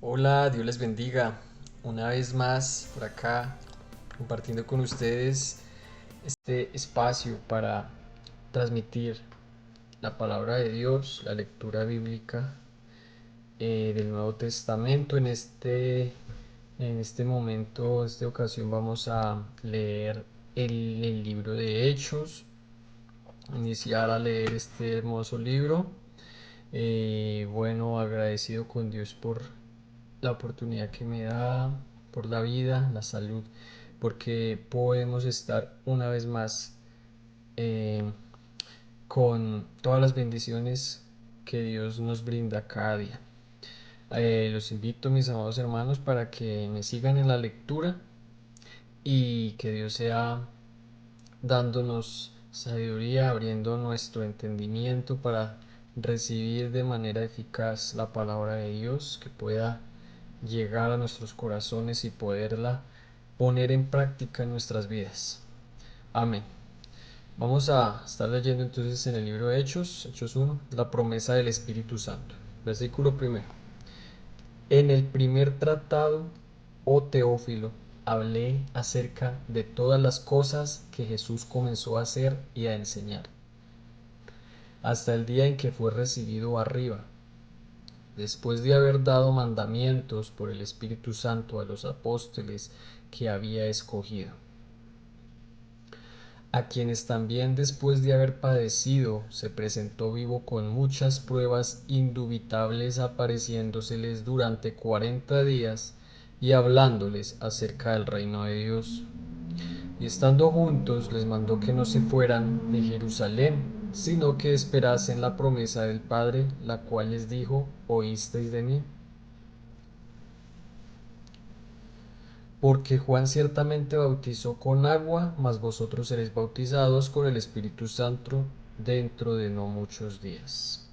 Hola, Dios les bendiga. Una vez más por acá compartiendo con ustedes este espacio para transmitir la palabra de Dios, la lectura bíblica del Nuevo Testamento. En este momento, en esta ocasión vamos a leer el libro de Hechos, iniciar a leer este hermoso libro. Bueno, agradecido con Dios por la oportunidad que me da, por la vida, la salud, porque podemos estar una vez más eh, con todas las bendiciones que Dios nos brinda cada día. Los invito, mis amados hermanos, para que me sigan en la lectura y que Dios sea dándonos sabiduría, abriendo nuestro entendimiento para recibir de manera eficaz la palabra de Dios, que pueda llegar a nuestros corazones y poderla poner en práctica en nuestras vidas. Amén. Vamos a estar leyendo entonces en el libro de Hechos, Hechos 1, la promesa del Espíritu Santo. Versículo primero. En el primer tratado, oh Teófilo, hablé acerca de todas las cosas que Jesús comenzó a hacer y a enseñar, hasta el día en que fue recibido arriba, después de haber dado mandamientos por el Espíritu Santo a los apóstoles que había escogido, a quienes también después de haber padecido se presentó vivo con muchas pruebas indubitables, apareciéndoseles durante 40 días y hablándoles acerca del reino de Dios. Y estando juntos les mandó que no se fueran de Jerusalén, sino que esperasen la promesa del Padre, la cual les dijo: oísteis de mí. Porque Juan ciertamente bautizó con agua, mas vosotros seréis bautizados con el Espíritu Santo dentro de no muchos días.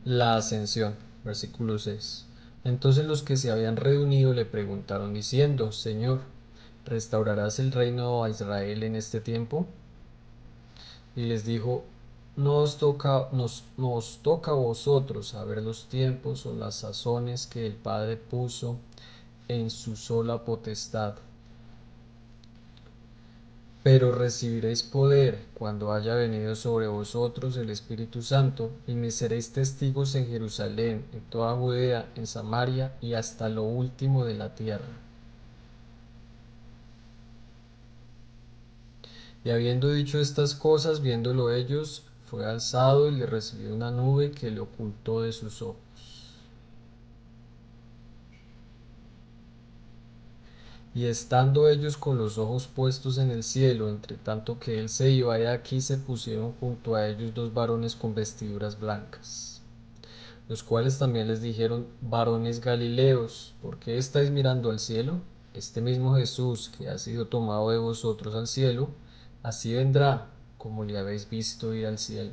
La ascensión, versículo 6. Entonces los que se habían reunido le preguntaron diciendo: Señor, ¿restaurarás el reino a Israel en este tiempo? Y les dijo: no os toca a vosotros saber los tiempos o las sazones que el Padre puso en su sola potestad, pero recibiréis poder cuando haya venido sobre vosotros el Espíritu Santo, y me seréis testigos en Jerusalén, en toda Judea, en Samaria y hasta lo último de la tierra. Y habiendo dicho estas cosas, viéndolo ellos, fue alzado y le recibió una nube que le ocultó de sus ojos. Y estando ellos con los ojos puestos en el cielo, entre tanto que él se iba, y aquí se pusieron junto a ellos dos varones con vestiduras blancas, los cuales también les dijeron: varones Galileos, ¿por qué estáis mirando al cielo? Este mismo Jesús, que ha sido tomado de vosotros al cielo, así vendrá como le habéis visto ir al cielo.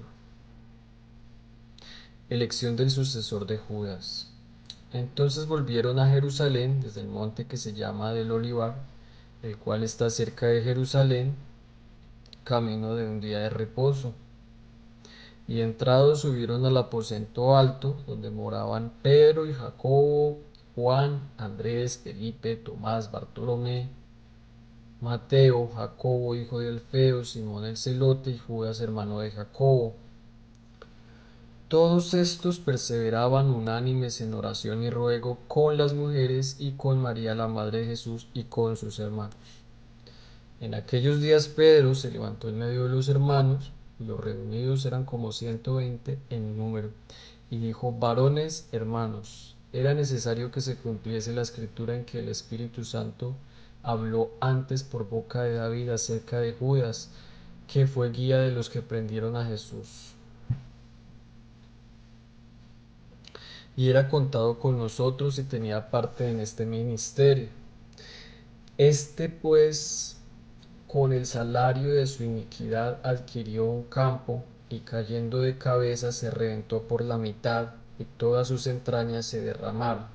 Elección del sucesor de Judas. Entonces volvieron a Jerusalén desde el monte que se llama del Olivar, el cual está cerca de Jerusalén, camino de un día de reposo. Y entrados subieron al aposento alto, donde moraban Pedro y Jacobo, Juan, Andrés, Felipe, Tomás, Bartolomé, Mateo, Jacobo hijo de Alfeo, Simón el celote y Judas hermano de Jacobo. Todos estos perseveraban unánimes en oración y ruego con las mujeres y con María la madre de Jesús y con sus hermanos. En aquellos días Pedro se levantó en medio de los hermanos, y los reunidos eran como 120 en número, y dijo: varones hermanos, era necesario que se cumpliese la escritura en que el Espíritu Santo habló antes por boca de David acerca de Judas, que fue guía de los que prendieron a Jesús, y era contado con nosotros y tenía parte en este ministerio. Este pues con el salario de su iniquidad adquirió un campo, y cayendo de cabeza se reventó por la mitad, y todas sus entrañas se derramaron.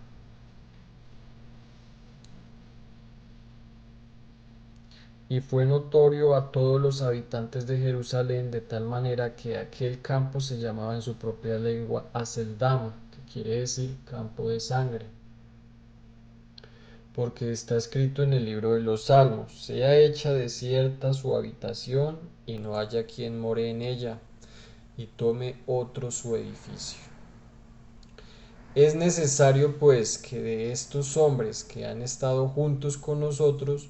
Y fue notorio a todos los habitantes de Jerusalén, de tal manera que aquel campo se llamaba en su propia lengua Aceldama, que quiere decir campo de sangre, porque está escrito en el libro de los Salmos: sea hecha desierta su habitación, y no haya quien more en ella, y tome otro su edificio. Es necesario, pues, que de estos hombres que han estado juntos con nosotros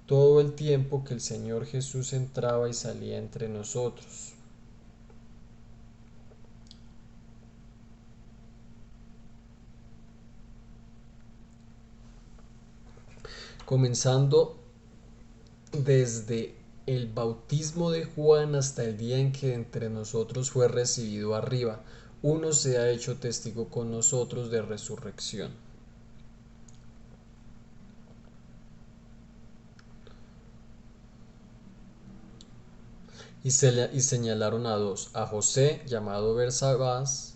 todo el tiempo que el Señor Jesús entraba y salía entre nosotros, comenzando desde el bautismo de Juan hasta el día en que entre nosotros fue recibido arriba, uno se ha hecho testigo con nosotros de resurrección. Y señalaron a dos: a José, llamado Barsabás,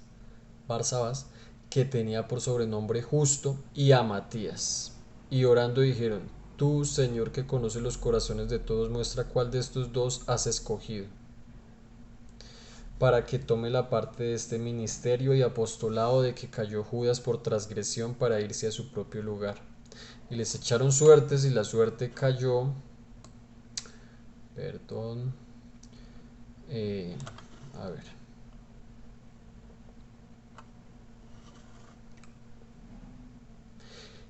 que tenía por sobrenombre Justo, y a Matías. Y orando dijeron: tú, Señor, que conoces los corazones de todos, muestra cuál de estos dos has escogido, para que tome la parte de este ministerio y apostolado de que cayó Judas por transgresión para irse a su propio lugar. Y les echaron suertes, y la suerte cayó, perdón, eh, a ver,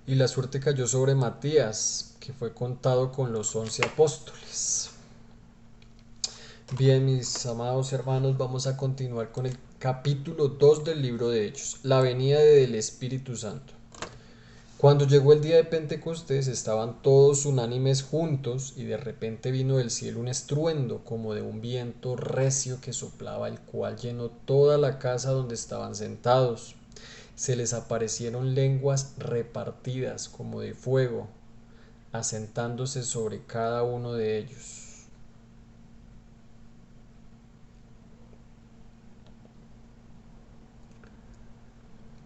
y la suerte cayó sobre Matías, que fue contado con los 11 apóstoles. Bien, mis amados hermanos, vamos a continuar con el capítulo 2 del libro de Hechos, la venida del Espíritu Santo. Cuando llegó el día de Pentecostés, estaban todos unánimes juntos, y de repente vino del cielo un estruendo como de un viento recio que soplaba, el cual llenó toda la casa donde estaban sentados. Se les aparecieron lenguas repartidas como de fuego, asentándose sobre cada uno de ellos.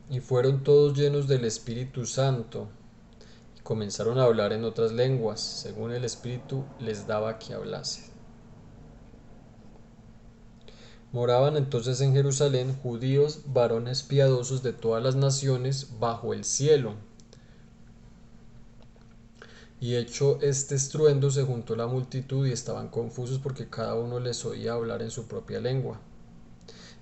Y fueron todos llenos del Espíritu Santo, y comenzaron a hablar en otras lenguas, según el Espíritu les daba que hablase. Moraban entonces en Jerusalén judíos, varones piadosos de todas las naciones bajo el cielo. Y hecho este estruendo, se juntó la multitud, y estaban confusos porque cada uno les oía hablar en su propia lengua.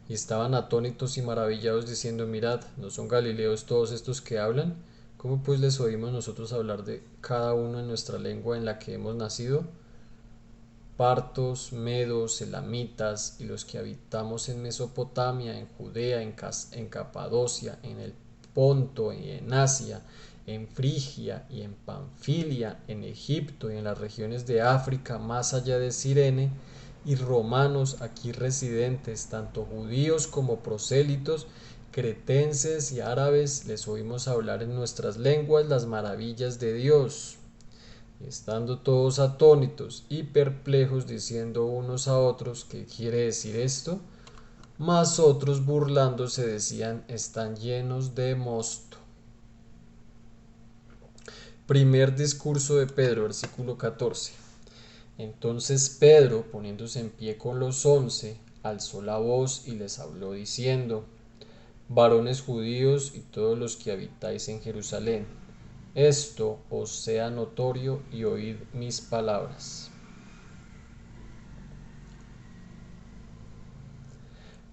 Y estaban atónitos y maravillados, diciendo: mirad, ¿no son galileos todos estos que hablan? ¿Cómo pues les oímos nosotros hablar de cada uno en nuestra lengua en la que hemos nacido? Partos, medos, elamitas, y los que habitamos en Mesopotamia, en Judea, en Capadocia, en el Ponto y en Asia, en Frigia y en Panfilia, en Egipto y en las regiones de África más allá de Cirene, y romanos aquí residentes, tanto judíos como prosélitos, cretenses y árabes, les oímos hablar en nuestras lenguas las maravillas de Dios. Estando todos atónitos y perplejos, diciendo unos a otros: ¿qué quiere decir esto? Mas otros, burlándose, decían: están llenos de mosto. Primer discurso de Pedro, versículo 14. Entonces Pedro, poniéndose en pie con los 11, alzó la voz y les habló diciendo: varones judíos y todos los que habitáis en Jerusalén, esto os sea notorio, y oíd mis palabras.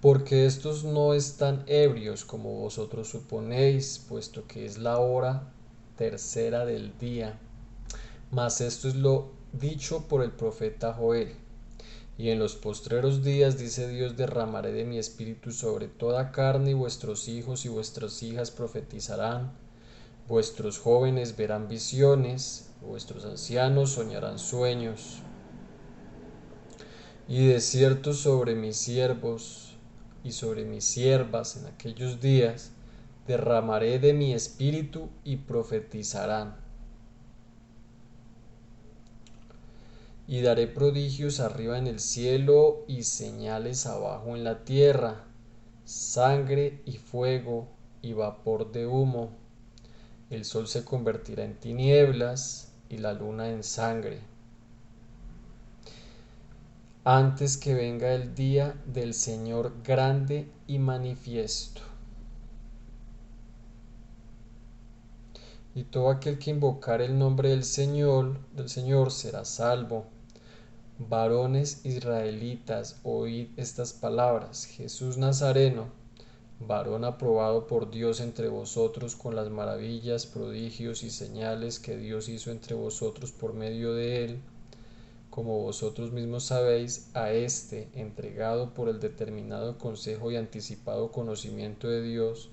Porque estos no están ebrios como vosotros suponéis, puesto que es la hora tercera del día. Mas esto es lo dicho por el profeta Joel: y en los postreros días, dice Dios, derramaré de mi espíritu sobre toda carne, y vuestros hijos y vuestras hijas profetizarán, vuestros jóvenes verán visiones, vuestros ancianos soñarán sueños. Y de cierto sobre mis siervos y sobre mis siervas en aquellos días derramaré de mi espíritu, y profetizarán. Y daré prodigios arriba en el cielo y señales abajo en la tierra: sangre y fuego y vapor de humo. El sol se convertirá en tinieblas y la luna en sangre antes que venga el día del Señor grande y manifiesto. Y todo aquel que invocar el nombre del Señor será salvo. Varones israelitas, oíd estas palabras. Jesús Nazareno, varón aprobado por Dios entre vosotros con las maravillas, prodigios y señales que Dios hizo entre vosotros por medio de él, como vosotros mismos sabéis, a éste, entregado por el determinado consejo y anticipado conocimiento de Dios,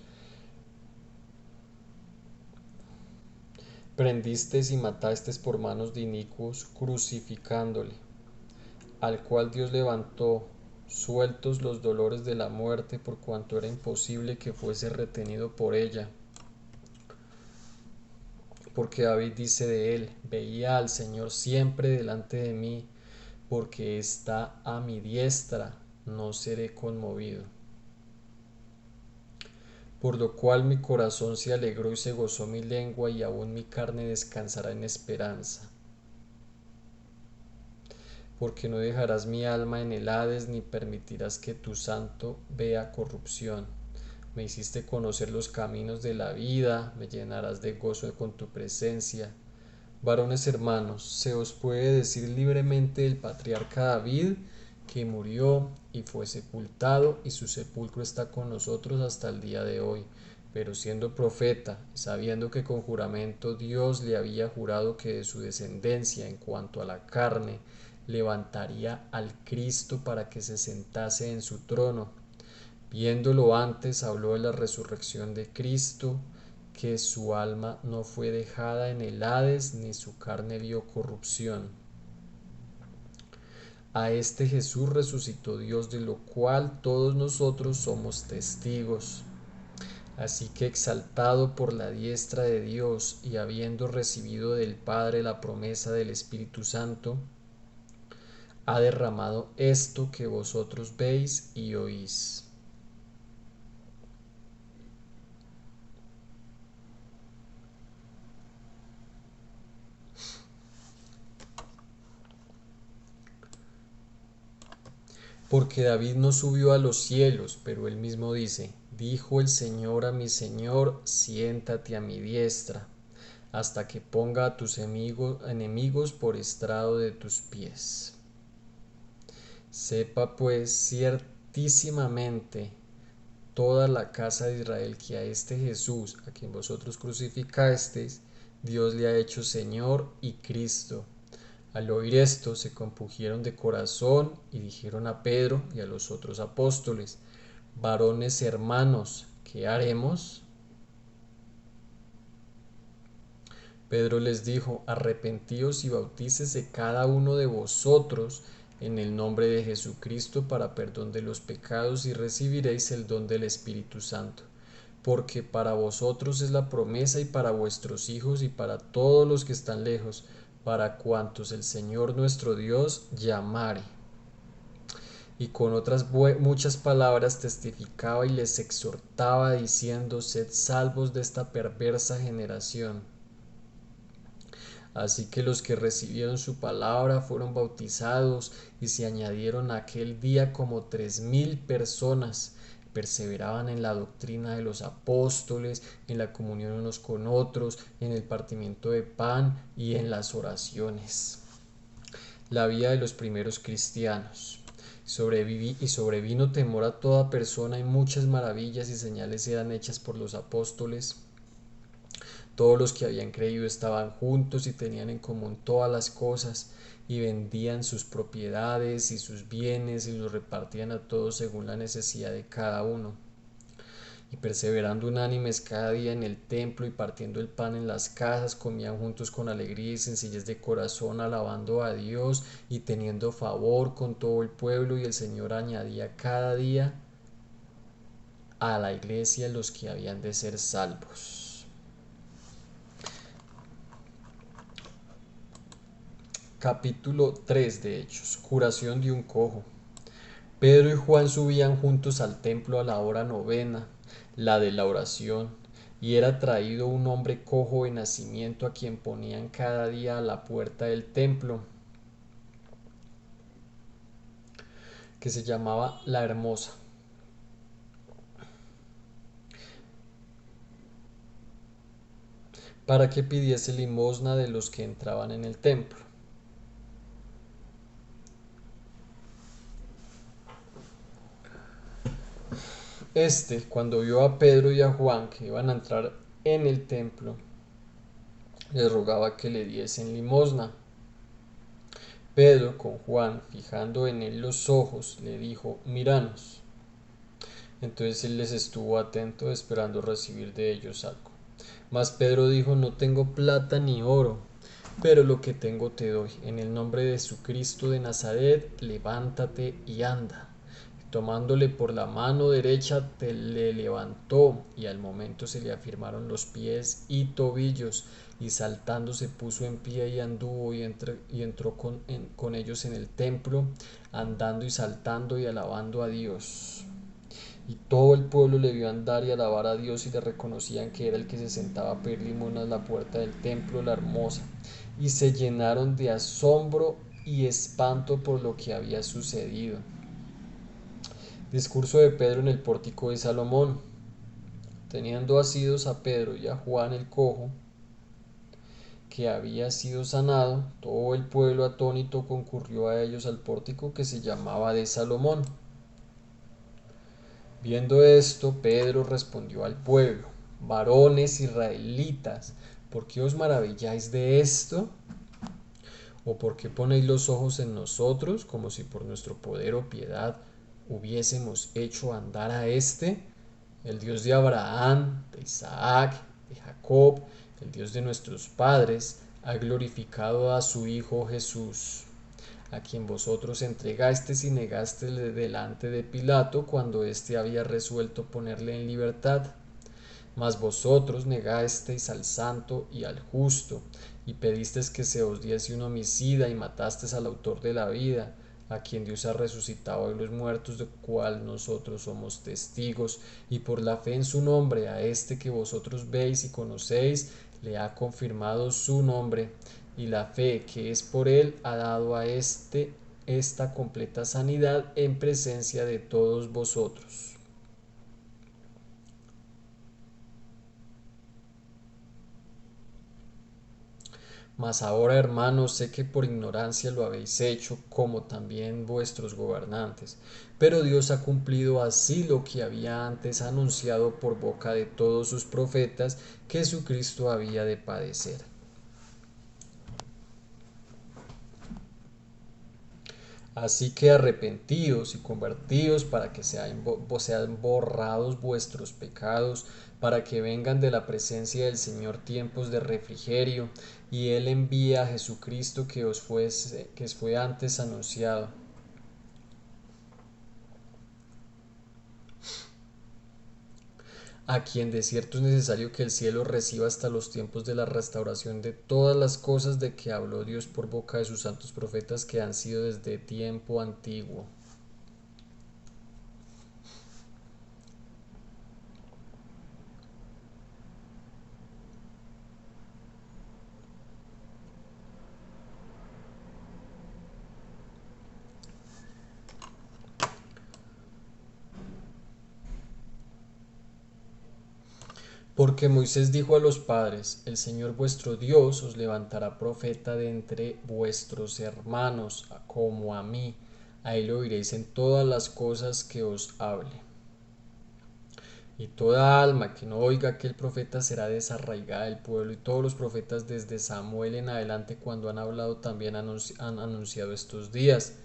prendisteis y matasteis por manos de inicuos, crucificándole, al cual Dios levantó, sueltos los dolores de la muerte, por cuanto era imposible que fuese retenido por ella. Porque David dice de él: veía al Señor siempre delante de mí, porque está a mi diestra, no seré conmovido. Por lo cual mi corazón se alegró y se gozó mi lengua, y aún mi carne descansará en esperanza. Porque no dejarás mi alma en el Hades, ni permitirás que tu santo vea corrupción. Me hiciste conocer los caminos de la vida, me llenarás de gozo con tu presencia. Varones hermanos, se os puede decir libremente del patriarca David, que murió y fue sepultado, y su sepulcro está con nosotros hasta el día de hoy. Pero siendo profeta, sabiendo que con juramento Dios le había jurado que de su descendencia en cuanto a la carne levantaría al Cristo para que se sentase en su trono, viéndolo antes habló de la resurrección de Cristo, que su alma no fue dejada en el Hades, ni su carne vio corrupción. A este Jesús resucitó Dios, de lo cual todos nosotros somos testigos. Así que, exaltado por la diestra de Dios y habiendo recibido del Padre la promesa del Espíritu Santo, ha derramado esto que vosotros veis y oís. Porque David no subió a los cielos, pero él mismo dice: dijo el Señor a mi Señor, siéntate a mi diestra, hasta que ponga a tus enemigos por estrado de tus pies. Sepa pues ciertísimamente toda la casa de Israel que a este Jesús, a quien vosotros crucificasteis, Dios le ha hecho Señor y Cristo. Al oír esto, se compungieron de corazón y dijeron a Pedro y a los otros apóstoles: varones hermanos, ¿qué haremos? Pedro les dijo: arrepentíos y bautícese cada uno de vosotros en el nombre de Jesucristo para perdón de los pecados, y recibiréis el don del Espíritu Santo. Porque para vosotros es la promesa, y para vuestros hijos, y para todos los que están lejos, para cuantos el Señor nuestro Dios llamare. Y con otras muchas palabras testificaba y les exhortaba, diciendo: sed salvos de esta perversa generación. Así que los que recibieron su palabra fueron bautizados, y se añadieron aquel día como 3000 personas. Perseveraban en la doctrina de los apóstoles, en la comunión unos con otros, en el partimiento de pan y en las oraciones. La vida de los primeros cristianos. Y sobrevino temor a toda persona, y muchas maravillas y señales eran hechas por los apóstoles. Todos los que habían creído estaban juntos y tenían en común todas las cosas, y vendían sus propiedades y sus bienes y los repartían a todos según la necesidad de cada uno. Y perseverando unánimes cada día en el templo y partiendo el pan en las casas, comían juntos con alegría y sencillez de corazón, alabando a Dios y teniendo favor con todo el pueblo, y el Señor añadía cada día a la iglesia los que habían de ser salvos. Capítulo 3 de Hechos. Curación de un cojo. Pedro y Juan subían juntos al templo a la hora novena, la de la oración, y era traído un hombre cojo de nacimiento, a quien ponían cada día a la puerta del templo, que se llamaba La Hermosa, para que pidiese limosna de los que entraban en el templo. Cuando vio a Pedro y a Juan que iban a entrar en el templo, les rogaba que le diesen limosna. Pedro, con Juan, fijando en él los ojos, le dijo: míranos. Entonces él les estuvo atento, esperando recibir de ellos algo. Mas Pedro dijo: no tengo plata ni oro, pero lo que tengo te doy. En el nombre de Jesucristo de Nazaret, levántate y anda. Tomándole por la mano derecha, le levantó, y al momento se le afirmaron los pies y tobillos, y saltando se puso en pie y anduvo, y entró con ellos en el templo, andando y saltando y alabando a Dios. Y todo el pueblo le vio andar y alabar a Dios, y le reconocían que era el que se sentaba a pedir limosna a la puerta del templo, La Hermosa, y se llenaron de asombro y espanto por lo que había sucedido. Discurso de Pedro en el pórtico de Salomón. Teniendo asidos a Pedro y a Juan el cojo, que había sido sanado, todo el pueblo atónito concurrió a ellos al pórtico que se llamaba de Salomón. Viendo esto, Pedro respondió al pueblo: varones israelitas, ¿por qué os maravilláis de esto? ¿O por qué ponéis los ojos en nosotros, como si por nuestro poder o piedad hubiésemos hecho andar a el Dios de Abraham, de Isaac, de Jacob, el Dios de nuestros padres, ha glorificado a su Hijo Jesús, a quien vosotros entregasteis y negasteis delante de Pilato cuando éste había resuelto ponerle en libertad? Mas vosotros negasteis al santo y al justo, y pedisteis que se os diese un homicida, y matasteis al autor de la vida, a quien Dios ha resucitado de los muertos, de cual nosotros somos testigos, y por la fe en su nombre, a que vosotros veis y conocéis, le ha confirmado su nombre, y la fe que es por él ha dado a esta completa sanidad en presencia de todos vosotros. Mas ahora, hermanos, sé que por ignorancia lo habéis hecho, como también vuestros gobernantes. Pero Dios ha cumplido así lo que había antes anunciado por boca de todos sus profetas, que Jesucristo había de padecer. Así que arrepentíos y convertíos para que sean borrados vuestros pecados, para que vengan de la presencia del Señor tiempos de refrigerio, y Él envía a Jesucristo que fue antes anunciado, a quien de cierto es necesario que el cielo reciba hasta los tiempos de la restauración de todas las cosas de que habló Dios por boca de sus santos profetas que han sido desde tiempo antiguo. Porque Moisés dijo a los padres: el Señor vuestro Dios os levantará profeta de entre vuestros hermanos, como a mí. A él oiréis en todas las cosas que os hable. Y toda alma que no oiga aquel profeta será desarraigada del pueblo. Y todos los profetas desde Samuel en adelante, cuando han hablado, también han anunciado estos días.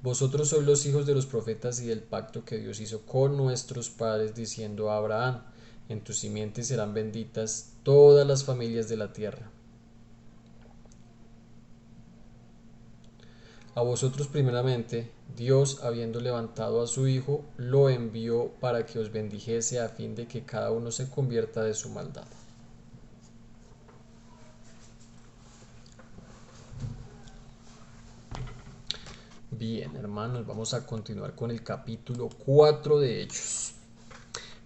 Vosotros sois los hijos de los profetas y del pacto que Dios hizo con nuestros padres, diciendo a Abraham: en tu simiente serán benditas todas las familias de la tierra. A vosotros primeramente, Dios, habiendo levantado a su Hijo, lo envió para que os bendijese, a fin de que cada uno se convierta de su maldad. Bien, hermanos, vamos a continuar con el capítulo 4 de Hechos.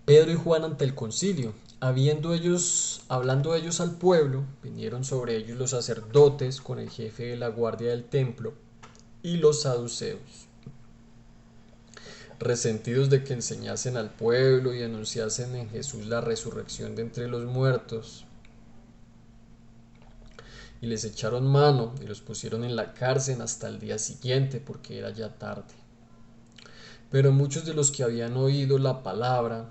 Pedro y Juan ante el concilio. Hablando ellos al pueblo, vinieron sobre ellos los sacerdotes con el jefe de la guardia del templo y los saduceos. resentidos de que enseñasen al pueblo y anunciasen en Jesús la resurrección de entre los muertos. Y les echaron mano y los pusieron en la cárcel hasta el día siguiente, porque era ya tarde. Pero muchos de los que habían oído la palabra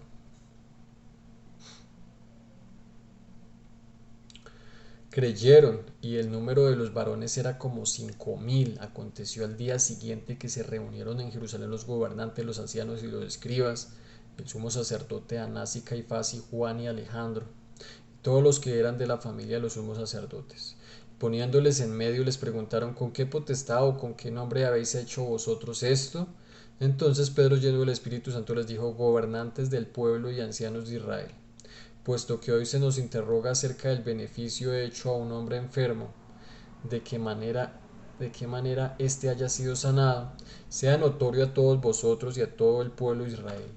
creyeron, y el número de los varones era como 5000. Aconteció al día siguiente que se reunieron en Jerusalén los gobernantes, los ancianos y los escribas, el sumo sacerdote Anás y Caifás y Juan y Alejandro, todos los que eran de la familia de los sumos sacerdotes. Poniéndoles en medio les preguntaron: ¿con qué potestad o con qué nombre habéis hecho vosotros esto? Entonces Pedro, lleno del Espíritu Santo, les dijo: gobernantes del pueblo y ancianos de Israel, puesto que hoy se nos interroga acerca del beneficio hecho a un hombre enfermo, de qué manera éste haya sido sanado, sea notorio a todos vosotros y a todo el pueblo de Israel,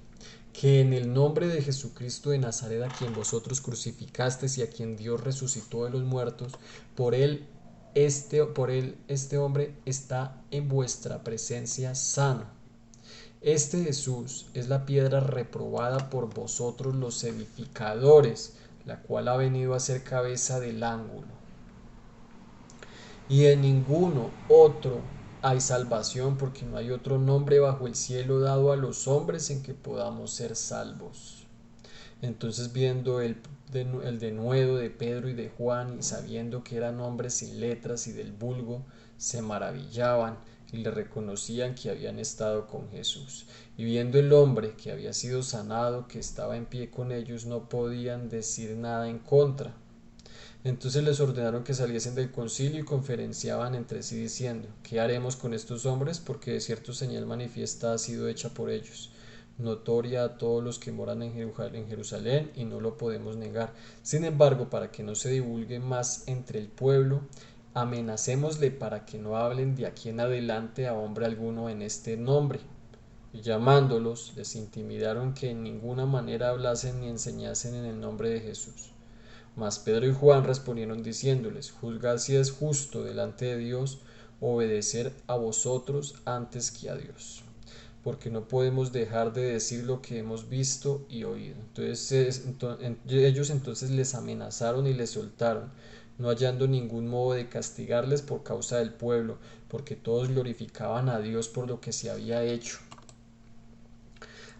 que en el nombre de Jesucristo de Nazaret, a quien vosotros crucificasteis y a quien Dios resucitó de los muertos, por él este hombre está en vuestra presencia sano. Este Jesús es la piedra reprobada por vosotros los edificadores, la cual ha venido a ser cabeza del ángulo. Y en ninguno otro hay salvación, porque no hay otro nombre bajo el cielo dado a los hombres en que podamos ser salvos. Entonces, viendo el denuedo de Pedro y de Juan, y sabiendo que eran hombres sin letras y del vulgo, se maravillaban y le reconocían que habían estado con Jesús. Y viendo el hombre que había sido sanado, que estaba en pie con ellos, no podían decir nada en contra. Entonces les ordenaron que saliesen del concilio y conferenciaban entre sí diciendo: ¿qué haremos con estos hombres? Porque de cierto señal manifiesta ha sido hecha por ellos, notoria a todos los que moran en Jerusalén, y no lo podemos negar. Sin embargo, para que no se divulgue más entre el pueblo, amenacémosle para que no hablen de aquí en adelante a hombre alguno en este nombre. Y llamándolos, les intimidaron que en ninguna manera hablasen ni enseñasen en el nombre de Jesús. Mas Pedro y Juan respondieron diciéndoles: juzgad si es justo delante de Dios obedecer a vosotros antes que a Dios, porque no podemos dejar de decir lo que hemos visto y oído. Ellos entonces les amenazaron y les soltaron, no hallando ningún modo de castigarles por causa del pueblo, porque todos glorificaban a Dios por lo que se había hecho,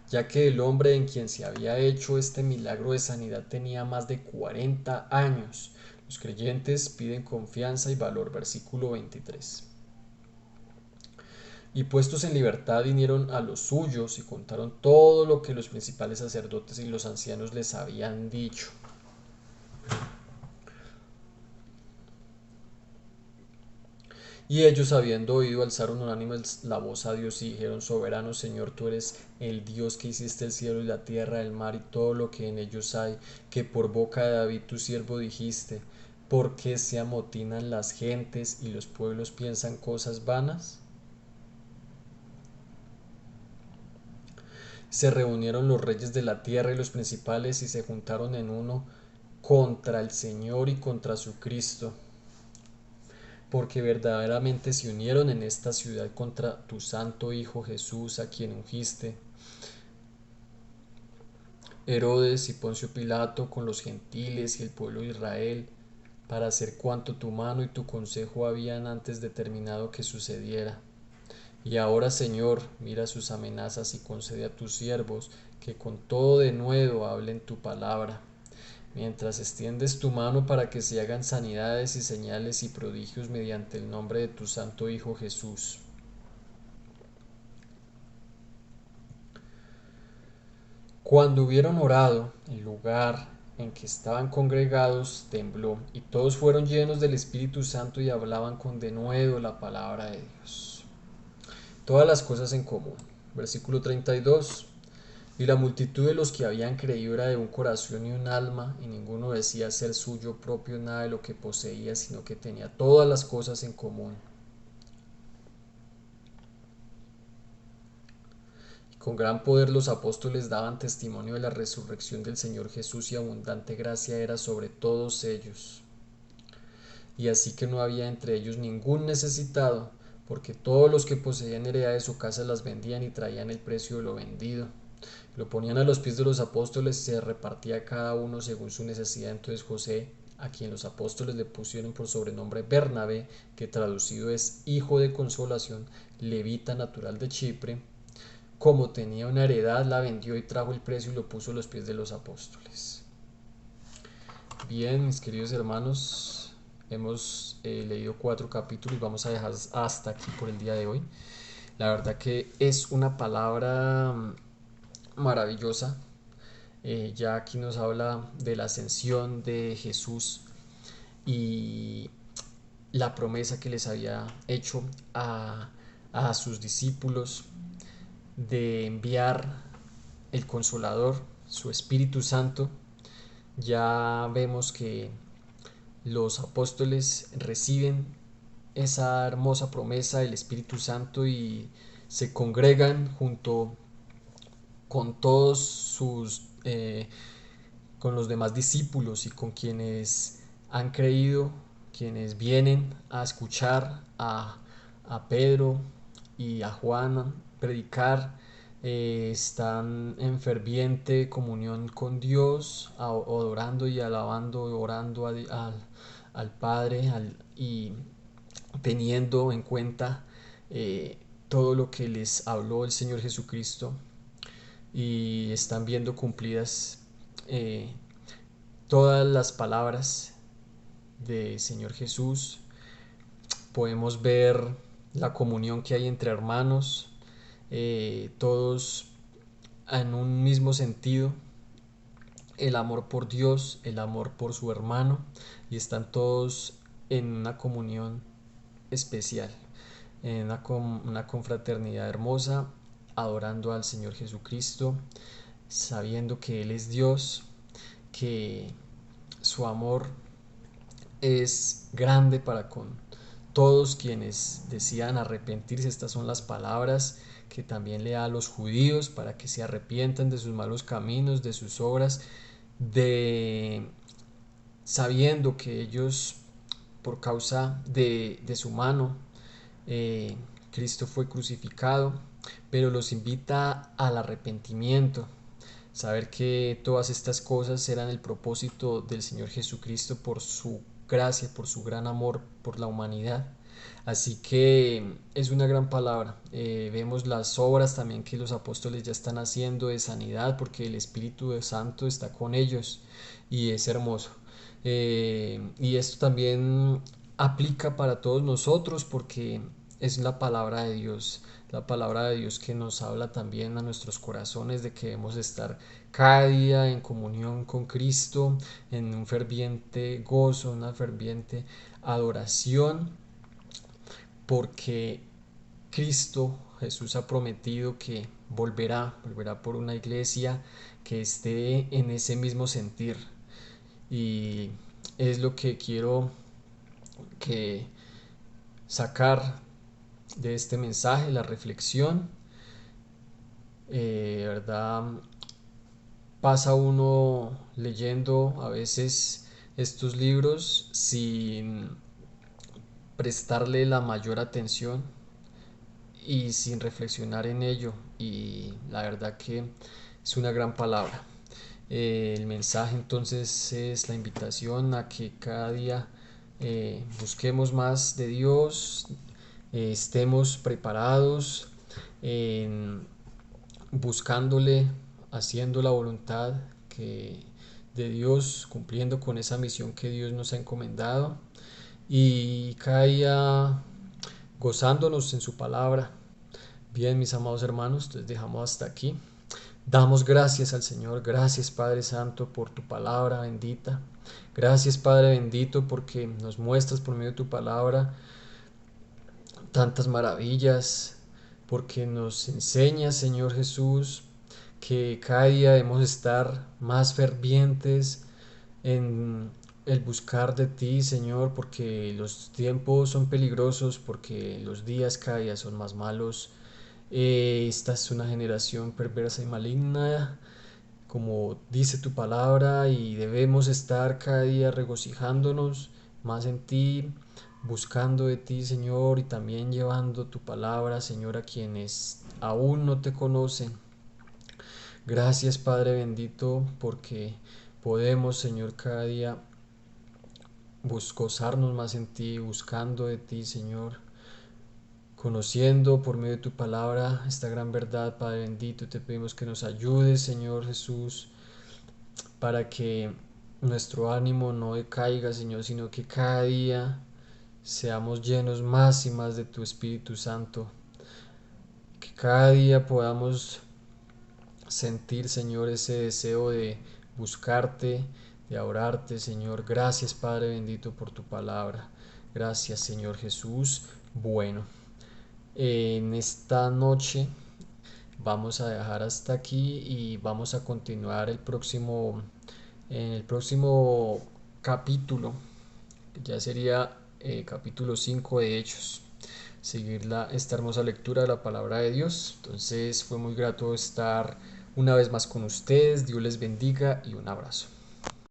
ya que el hombre en quien se había hecho este milagro de sanidad tenía más de 40 años. Los creyentes piden confianza y valor. Versículo 23. Y puestos en libertad vinieron a los suyos y contaron todo lo que los principales sacerdotes y los ancianos les habían dicho. Y ellos, habiendo oído, alzaron unánimes la voz a Dios y dijeron: soberano Señor, tú eres el Dios que hiciste el cielo y la tierra, el mar y todo lo que en ellos hay, que por boca de David tu siervo dijiste: ¿por qué se amotinan las gentes y los pueblos piensan cosas vanas? Se reunieron los reyes de la tierra y los principales y se juntaron en uno contra el Señor y contra su Cristo, porque verdaderamente se unieron en esta ciudad contra tu santo Hijo Jesús, a quien ungiste. Herodes y Poncio Pilato con los gentiles y el pueblo de Israel, para hacer cuanto tu mano y tu consejo habían antes determinado que sucediera. Y ahora, Señor, mira sus amenazas y concede a tus siervos que con todo denuedo hablen tu palabra, mientras extiendes tu mano para que se hagan sanidades y señales y prodigios mediante el nombre de tu santo Hijo Jesús. Cuando hubieron orado, el lugar en que estaban congregados tembló, y todos fueron llenos del Espíritu Santo y hablaban con denuedo la palabra de Dios. Todas las cosas en común. Versículo 32. Y la multitud de los que habían creído era de un corazón y un alma, y ninguno decía ser suyo propio nada de lo que poseía, sino que tenía todas las cosas en común. Y con gran poder los apóstoles daban testimonio de la resurrección del Señor Jesús, y abundante gracia era sobre todos ellos. Y así que no había entre ellos ningún necesitado, porque todos los que poseían heredades o casas las vendían y traían el precio de lo vendido. Lo ponían a los pies de los apóstoles y se repartía cada uno según su necesidad. Entonces José, a quien los apóstoles le pusieron por sobrenombre Bernabé, que traducido es hijo de consolación, levita natural de Chipre, como tenía una heredad, la vendió y trajo el precio y lo puso a los pies de los apóstoles. Bien, mis queridos hermanos, hemos leído 4 capítulos y vamos a dejar hasta aquí por el día de hoy. La verdad que es una palabra maravillosa. Ya aquí nos habla de la ascensión de Jesús y la promesa que les había hecho a sus discípulos de enviar el Consolador, su Espíritu Santo. Ya vemos que los apóstoles reciben esa hermosa promesa del Espíritu Santo y se congregan junto con todos con los demás discípulos y con quienes han creído, quienes vienen a escuchar a Pedro y a Juan predicar, están en ferviente comunión con Dios, adorando y alabando, orando al Padre y teniendo en cuenta todo lo que les habló el Señor Jesucristo, y están viendo cumplidas eh, todas las palabras del Señor Jesús. Podemos ver la comunión que hay entre hermanos, todos en un mismo sentido, el amor por Dios, el amor por su hermano, y están todos en una comunión especial, en una confraternidad hermosa, adorando al Señor Jesucristo, sabiendo que Él es Dios, que su amor es grande para con todos quienes decidan arrepentirse. Estas son las palabras que también le da a los judíos para que se arrepientan de sus malos caminos, de sus obras, de sabiendo que ellos, por causa de su mano, Cristo fue crucificado, pero los invita al arrepentimiento, saber que todas estas cosas eran el propósito del Señor Jesucristo por su gracia, por su gran amor por la humanidad. Así que es una gran palabra. Vemos las obras también que los apóstoles ya están haciendo de sanidad, porque el Espíritu Santo está con ellos y es hermoso. Y esto también aplica para todos nosotros, porque es la palabra de Dios que nos habla también a nuestros corazones de que debemos estar cada día en comunión con Cristo, en un ferviente gozo, una ferviente adoración, porque Cristo Jesús ha prometido que volverá por una iglesia que esté en ese mismo sentir. Y es lo que quiero que sacar de este mensaje, la reflexión. ¿Verdad? Pasa uno leyendo a veces estos libros sin prestarle la mayor atención y sin reflexionar en ello, y la verdad que es una gran palabra. El mensaje entonces es la invitación a que cada día busquemos más de Dios, estemos preparados, buscándole, haciendo la voluntad de Dios, cumpliendo con esa misión que Dios nos ha encomendado, y cada día gozándonos en su palabra. Bien, mis amados hermanos, entonces dejamos hasta aquí. Damos gracias al Señor, gracias Padre Santo por tu palabra bendita. Gracias Padre bendito porque nos muestras por medio de tu palabra tantas maravillas, porque nos enseñas, Señor Jesús, que cada día debemos estar más fervientes en el buscar de ti, Señor, porque los tiempos son peligrosos, porque los días cada día son más malos. Esta es una generación perversa y maligna, como dice tu palabra, y debemos estar cada día regocijándonos más en ti, buscando de ti, Señor, y también llevando tu palabra, Señor, a quienes aún no te conocen. Gracias, Padre bendito, porque podemos, Señor, cada día gozarnos más en ti, buscando de ti, Señor, conociendo por medio de tu palabra esta gran verdad, Padre bendito. Te pedimos que nos ayudes, Señor Jesús, para que nuestro ánimo no decaiga, Señor, sino que cada día seamos llenos más y más de tu Espíritu Santo, que cada día podamos sentir, Señor, ese deseo de buscarte, de adorarte, Señor. Gracias, Padre bendito, por tu palabra. Gracias, Señor Jesús. Bueno, en esta noche vamos a dejar hasta aquí y vamos a continuar en el próximo capítulo, que ya sería capítulo 5 de Hechos. Seguir esta hermosa lectura de la palabra de Dios. Entonces fue muy grato estar una vez más con ustedes. Dios les bendiga y un abrazo.